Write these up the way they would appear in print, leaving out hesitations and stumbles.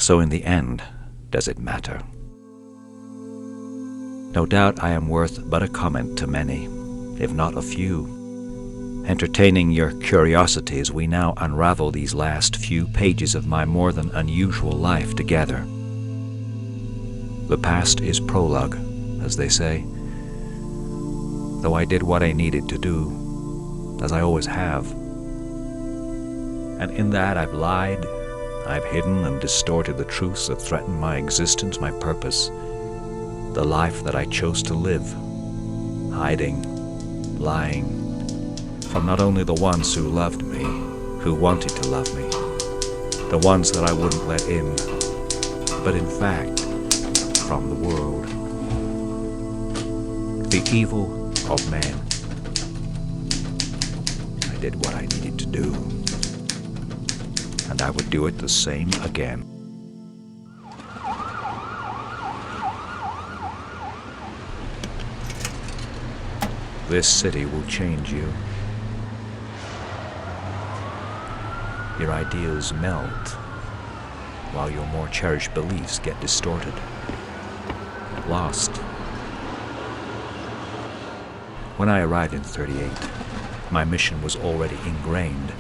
So in the end, does it matter? No doubt I am worth but a comment to many, if not a few. Entertaining your curiosity as we now unravel these last few pages of my more than unusual life together. The past is prologue, as they say. Though I did what I needed to do, as I always have. And in that I've lied, I've hidden and distorted the truths that threaten my existence, my purpose, the life that I chose to live, hiding, lying, from not only the ones who loved me, who wanted to love me, the ones that I wouldn't let in, but in fact, from the world. The evil of man. I did what I needed to do, and I would do it the same again. This city will change you. Your ideas melt, while your more cherished beliefs get distorted, lost. When I arrived in 38, my mission was already ingrained.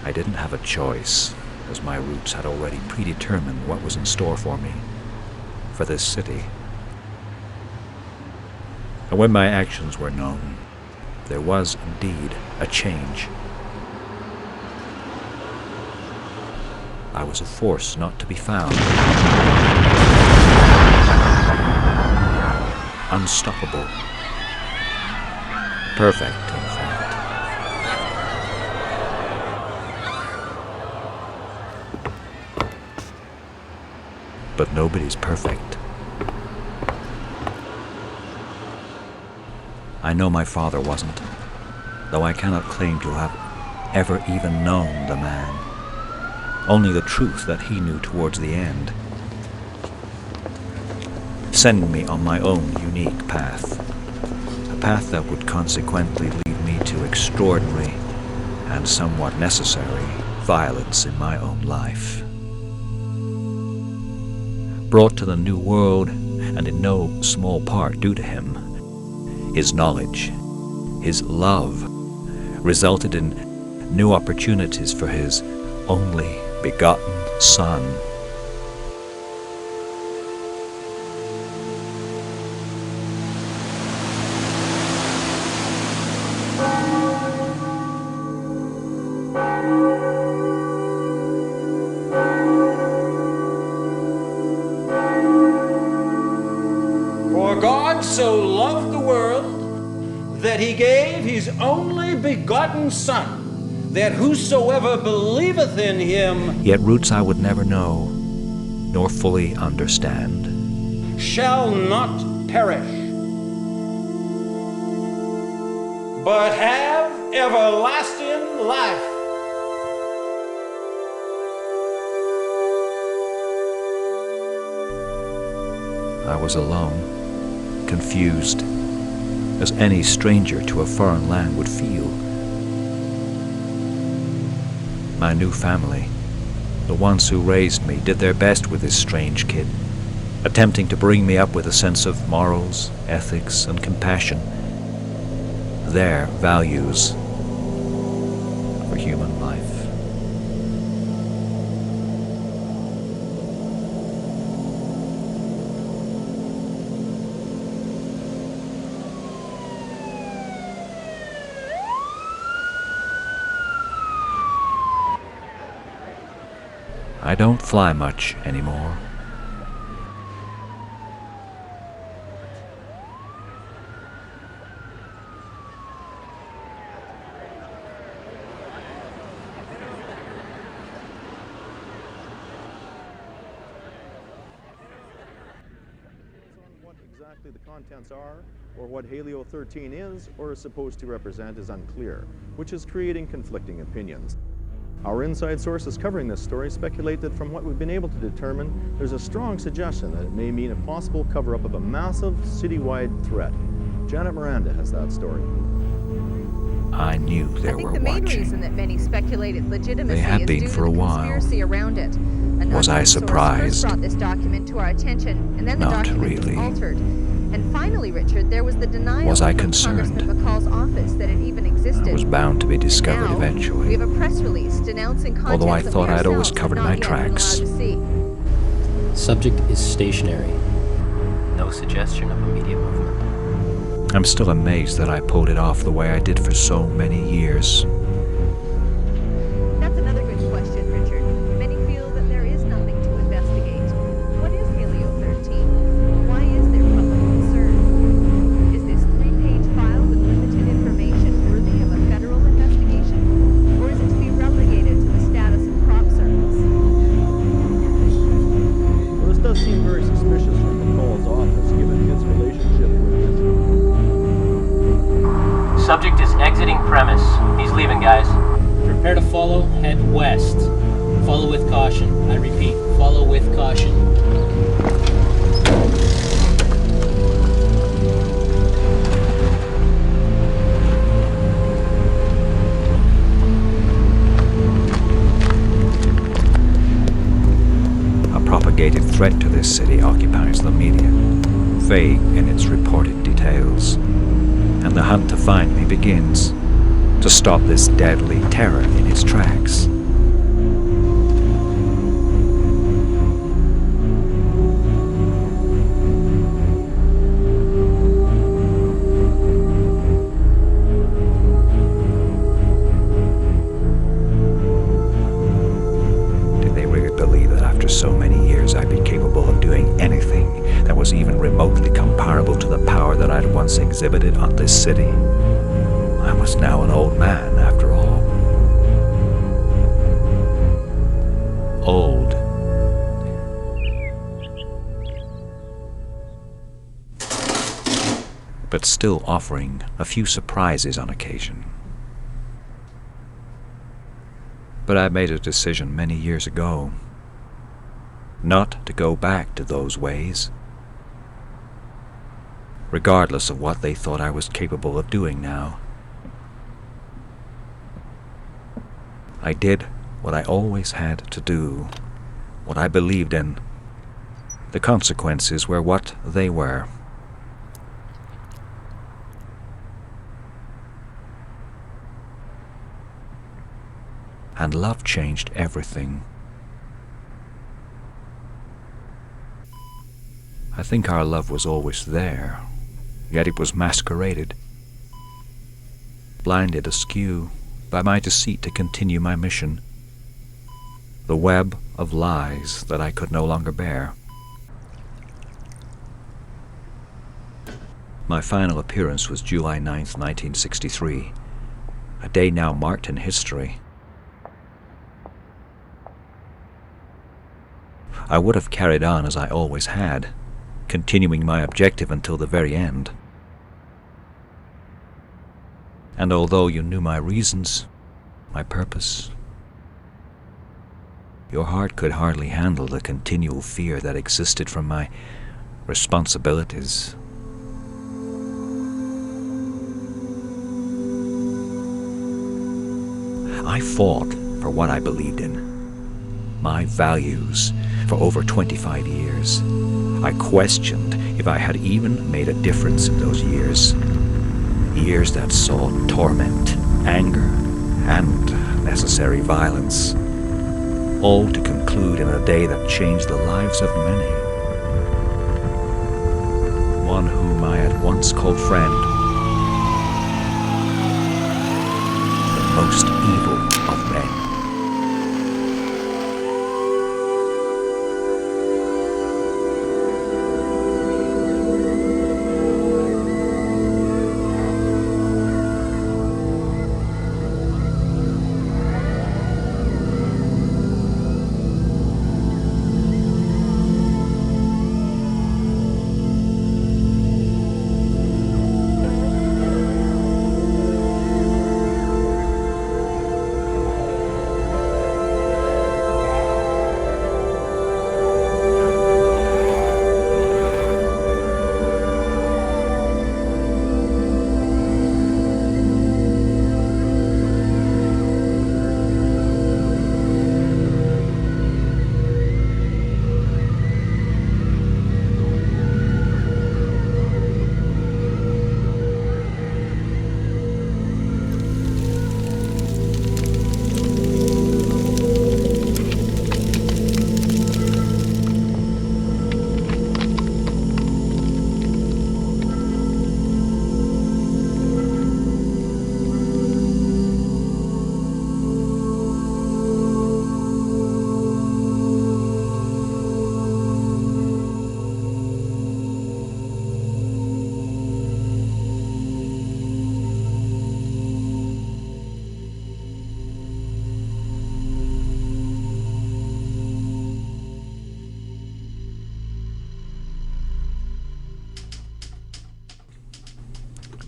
I didn't have a choice, as my roots had already predetermined what was in store for me, for this city. And when my actions were known, there was indeed a change. I was a force not to be found. Unstoppable. Perfect, in fact. But nobody's perfect. I know my father wasn't, though I cannot claim to have ever even known the man. Only the truth that he knew towards the end, sending me on my own unique path, a path that would consequently lead me to extraordinary and somewhat necessary violence in my own life. Brought to the new world, and in no small part due to him, his knowledge, his love, resulted in new opportunities for his only begotten Son. For God so loved the world that he gave his only begotten Son, that whosoever believeth in him, Yet roots I would never know, nor fully understand, shall not perish, but have everlasting life. I was alone, confused, as any stranger to a foreign land would feel. My new family, the ones who raised me, did their best with this strange kid, attempting to bring me up with a sense of morals, ethics, and compassion, their values for human life. I don't fly much anymore. What exactly the contents are, or what Halio 13 is or is supposed to represent is unclear, which is creating conflicting opinions. Our inside sources covering this story speculate that from what we've been able to determine, there's a strong suggestion that it may mean a possible cover-up of a massive citywide threat. Janet Miranda has that story. I knew there were I think the main watching. reason that many speculate its legitimacy They have is been due for to a the while. conspiracy around it. A Was I surprised? Brought this document to our attention, and then the Not document really. was altered. And finally, Richard, there was the denial Was I from concerned? Congressman McCall's office that it even existed. I was bound to be discovered And now, eventually. We have a press release denouncing contents Although I that thought we I'd always ourselves covered have my not yet been tracks. allowed to see. Subject is stationary. No suggestion of immediate movement. I'm still amazed that I pulled it off the way I did for so many years. That's another good question, Richard. Many feel that there is nothing to investigate. What is Helio-13? Why is there public concern? Is this 3-page file with limited information worthy of a federal investigation? Or is it to be relegated to the status of crop circles? Well, this does seem very suspicious from McCall's office, given his relationship with this. Subject is exiting premise. He's leaving, guys. Prepare to follow. Head west. Follow with caution. I repeat, follow with caution. A propagated threat to this city occupies the media, vague in its reported details. And the hunt to find me begins, to stop this deadly terror in its tracks. Did they really believe that after so many years I'd be capable of doing anything that was even remotely comparable to the power that I'd once exhibited on this city? I was now an old man, after all. Old. But still offering a few surprises on occasion. But I made a decision many years ago, not to go back to those ways, regardless of what they thought I was capable of doing now. I did what I always had to do, what I believed in. The consequences were what they were. And love changed everything. I think our love was always there, yet it was masqueraded, blinded askew by my deceit to continue my mission, the web of lies that I could no longer bear. My final appearance was July 9th, 1963, a day now marked in history. I would have carried on as I always had, continuing my objective until the very end. And although you knew my reasons, my purpose, your heart could hardly handle the continual fear that existed from my responsibilities. I fought for what I believed in, my values, for over 25 years. I questioned if I had even made a difference in those years. Years that saw torment, anger, and necessary violence, all to conclude in a day that changed the lives of many. One whom I had once called friend, the most evil of men.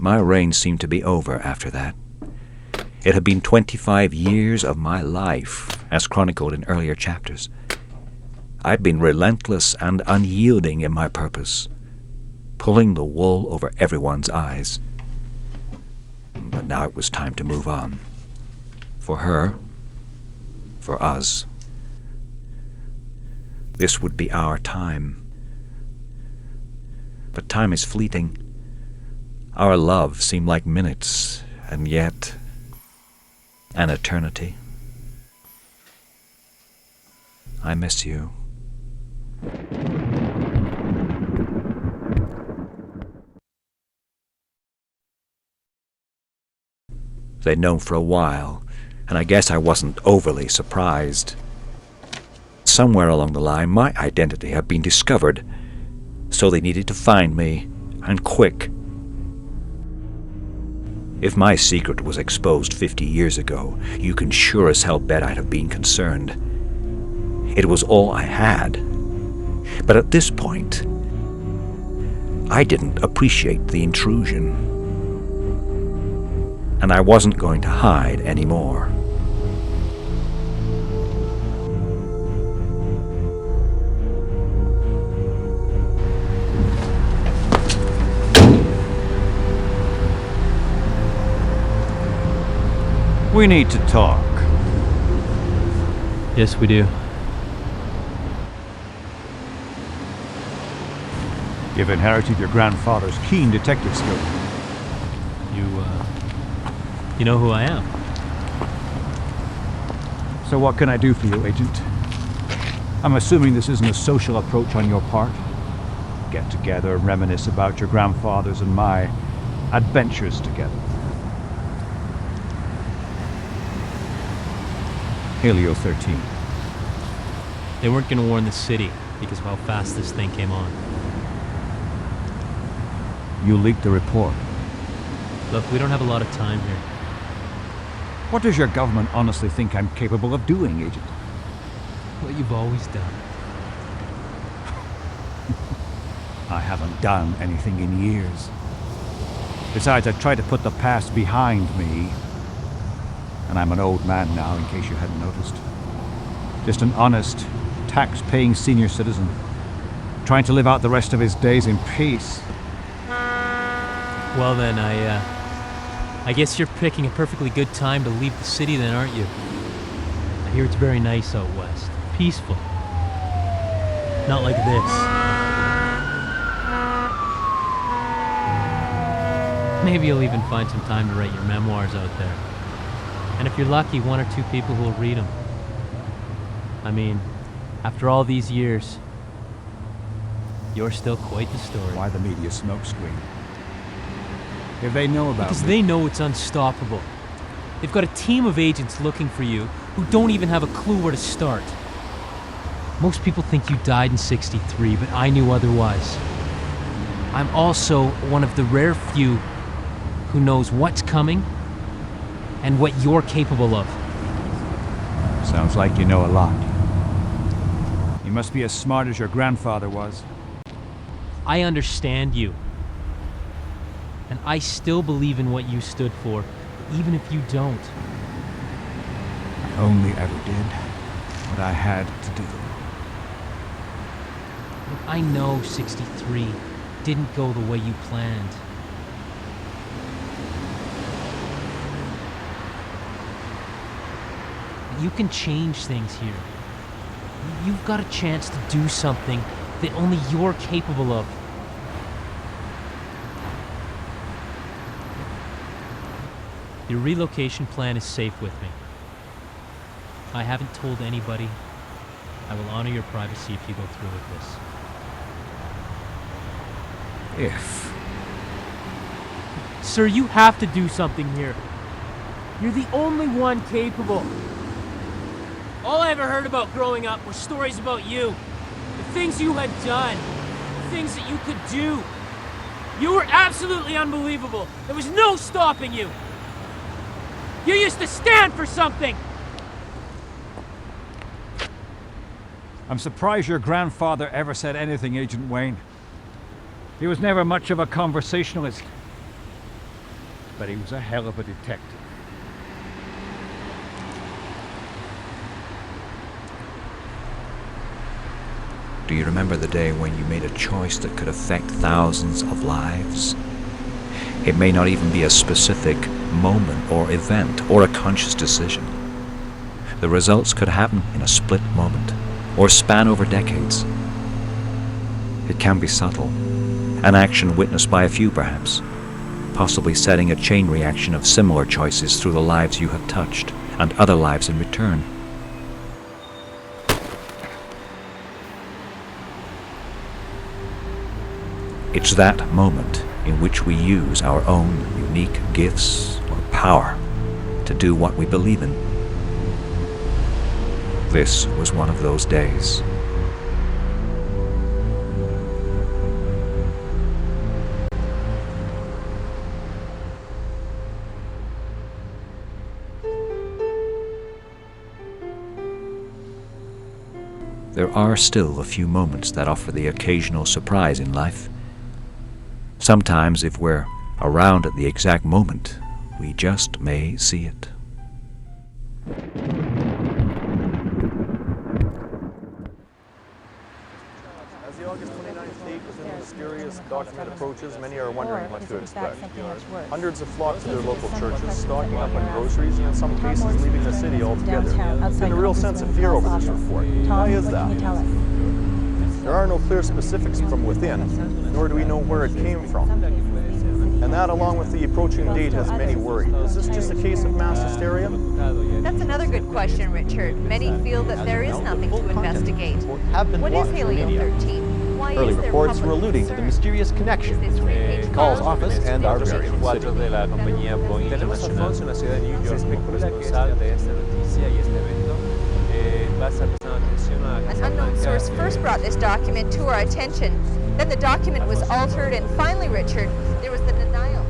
My reign seemed to be over after that. It had been 25 years of my life, as chronicled in earlier chapters. I'd been relentless and unyielding in my purpose, pulling the wool over everyone's eyes. But now it was time to move on. For her, for us. This would be our time. But time is fleeting. Our love seemed like minutes, and yet an eternity. I miss you. They'd known for a while, and I guess I wasn't overly surprised. Somewhere along the line, my identity had been discovered, so they needed to find me, and quick. If my secret was exposed 50 years ago, you can sure as hell bet I'd have been concerned. It was all I had. But at this point, I didn't appreciate the intrusion. And I wasn't going to hide anymore. We need to talk. Yes, we do. You've inherited your grandfather's keen detective skill. You know who I am? So what can I do for you, Agent? I'm assuming this isn't a social approach on your part. Get together and reminisce about your grandfather's and my adventures together. Helio 13. They weren't going to warn the city because of how fast this thing came on. You leaked the report. Look, we don't have a lot of time here. What does your government honestly think I'm capable of doing, Agent? What you've always done. I haven't done anything in years. Besides, I tried to put the past behind me. And I'm an old man now, in case you hadn't noticed. Just an honest, tax-paying senior citizen, trying to live out the rest of his days in peace. Well then, I guess you're picking a perfectly good time to leave the city then, aren't you? I hear it's very nice out west. Peaceful. Not like this. Maybe you'll even find some time to write your memoirs out there. And if you're lucky, one or two people who will read them. I mean, after all these years, you're still quite the story. Why the media smokescreen? If they know about Because me, they know it's unstoppable. They've got a team of agents looking for you who don't even have a clue where to start. Most people think you died in '63, but I knew otherwise. I'm also one of the rare few who knows what's coming and what you're capable of. Sounds like you know a lot. You must be as smart as your grandfather was. I understand you. And I still believe in what you stood for, even if you don't. I only ever did what I had to do. Look, I know '63 didn't go the way you planned. You can change things here. You've got a chance to do something that only you're capable of. Your relocation plan is safe with me. I haven't told anybody. I will honor your privacy if you go through with this. If. Sir, you have to do something here. You're the only one capable. All I ever heard about growing up were stories about you. The things you had done. The things that you could do. You were absolutely unbelievable. There was no stopping you. You used to stand for something. I'm surprised your grandfather ever said anything, Agent Wayne. He was never much of a conversationalist. but he was a hell of a detective. Do you remember the day when you made a choice that could affect thousands of lives? It may not even be a specific moment or event or a conscious decision. The results could happen in a split moment or span over decades. It can be subtle, an action witnessed by a few perhaps, possibly setting a chain reaction of similar choices through the lives you have touched and other lives in return. It's that moment in which we use our own unique gifts or power to do what we believe in. This was one of those days. There are still a few moments that offer the occasional surprise in life. Sometimes, if we're around at the exact moment, we just may see it. As the August 29th date within the mysterious document approaches, many are wondering what to expect. Hundreds have flocked to their local churches, stocking up on groceries, and in some cases leaving the city altogether. There's been a real sense of fear over this report. Why is that? There are no clear specifics from within, nor do we know where it came from. And that, along with the approaching date, has many worried. Is this just a case of mass hysteria? That's another good question, Richard. Many feel that there is nothing to investigate. What is Helio-13? Why Early is there reports were public alluding to the concern? mysterious connection Is this three-page between Call's file office and our very own city. de la compañía Boeing Internacional. Se especula que es responsable de esta noticia y este evento. Va a estar prestando atención a An unknown source first brought this document to our attention. Then the document was altered, and finally, Richard, there was the denial.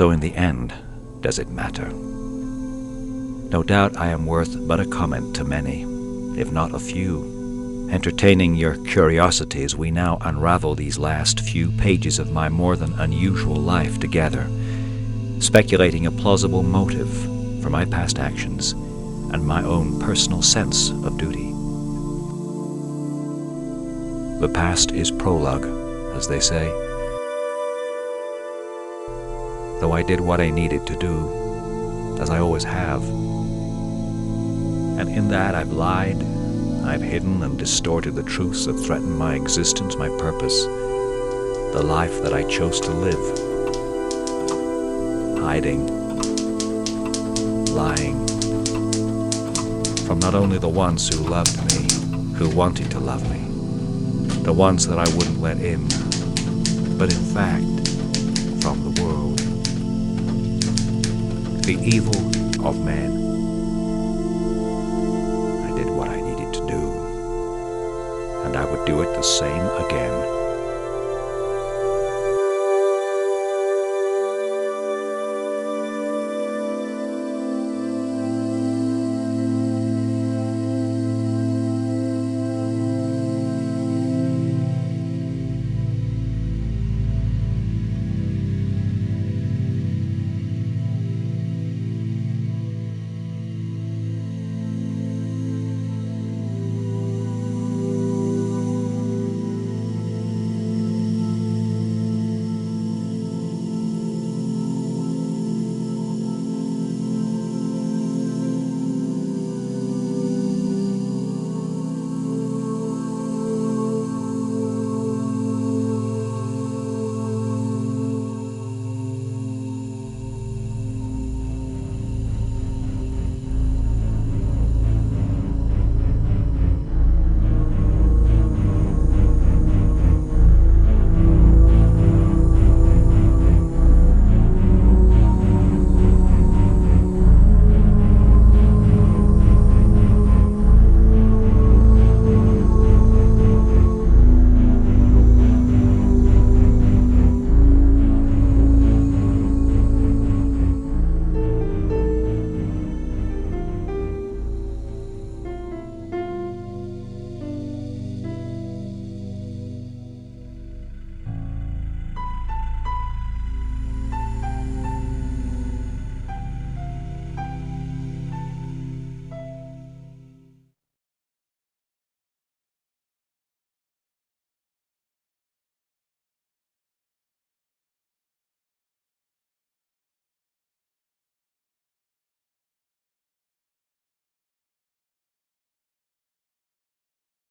So in the end, does it matter? No doubt I am worth but a comment to many, if not a few. Entertaining your curiosity as we now unravel these last few pages of my more than unusual life together, speculating a plausible motive for my past actions and my own personal sense of duty. The past is prologue, as they say. Though I did what I needed to do, as I always have. And in that I've lied, I've hidden and distorted the truths that threaten my existence, my purpose, the life that I chose to live. Hiding, lying, from not only the ones who loved me, who wanted to love me, the ones that I wouldn't let in, but in fact, from the world. The evil of men. I did what I needed to do, and I would do it the same again.